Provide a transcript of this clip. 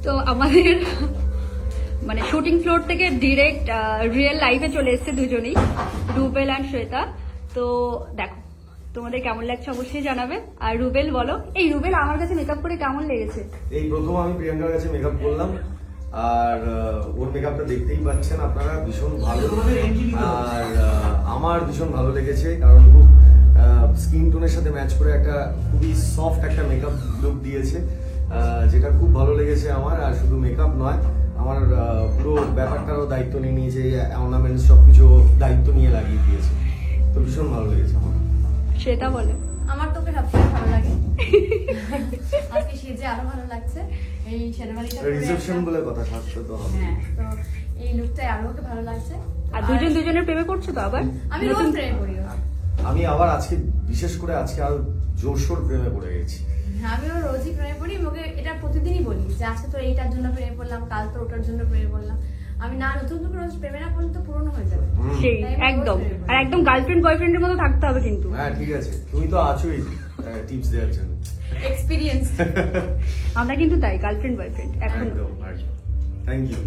তো আমাদের মানে শুটিং ফ্লোর থেকে ডিরেক্ট রিয়েল লাইফে চলে এসেছে দুজনেই, রুবেল অ্যান্ড শ্বেতা। তো দেখো তোমাদের কেমন লাগছে অবশ্যই জানাবে। আর রুবেল বলো, এই রুবেল আমার কাছে মেকআপ করে কেমন লেগেছে? এই প্রথম আমি প্রিয়াঙ্কার কাছে মেকআপ করলাম, আর ওর মেকআপটা দেখতেই পাচ্ছেন আপনারা, ভীষণ ভালো। আর আমার ভীষণ ভালো লেগেছে, কারণ খুব স্কিন টোনের সাথে ম্যাচ করে একটা খুবই সফট একটা মেকআপ লুক দিয়েছে, যেটা খুব ভালো লেগেছে আমার। আর শুধু মেকআপ নয়, আমার পুরো ব্যাপারটারও দায়িত্ব নিয়ে নিয়েছে, অর্নামেন্টস সবকিছু দায়িত্ব নিয়ে লাগিয়ে দিয়েছে, তো ভীষণ ভালো লেগেছে আমার। শ্বেতা বলে। আমার তোকে সবসময় ভালো লাগে, আজকে সেজে আরো ভালো লাগছে। এই শেরওয়ানিটা পরে রিসেপশন বলে কথা, থাকতে তো হবে। হ্যাঁ, তো এই লুকটাই আরো ওকে ভালো লাগছে। আর দুজন দুজনের প্রেমে করছো তো আবার? আমি রোজ প্রেম করি। আমি আবার আজকে বিশেষ করে আজকে আরো জোরসোর প্রেমে পড়ে গেছি। হ্যাঁ, আমিও রোজই প্রেমে পড়ি। ওকে এটা প্রতিদিনই বলি যে আজকে তো এইটার জন্য প্রেমে পড়লাম, কাল তো ওটার জন্য প্রেমে পড়লাম। আমি না নতুন নতুন রোজ প্রেমে না পড়লে তো পুরনো হয়ে যাবে। সেই তাই আমি রোজ একদম। প্রেমে পড়ি। আর একদম গার্লফ্রেন্ড বয়ফ্রেন্ডের মতো থাকতে হবে কিন্তু। হ্যাঁ ঠিক আছে, তুমি তো আছোই টিপস দেওয়ার জন্য। এক্সপিরিয়েন্স। আমরা কিন্তু তাই গার্লফ্রেন্ড বয়ফ্রেন্ড এখন। একদম, থ্যাংক ইউ।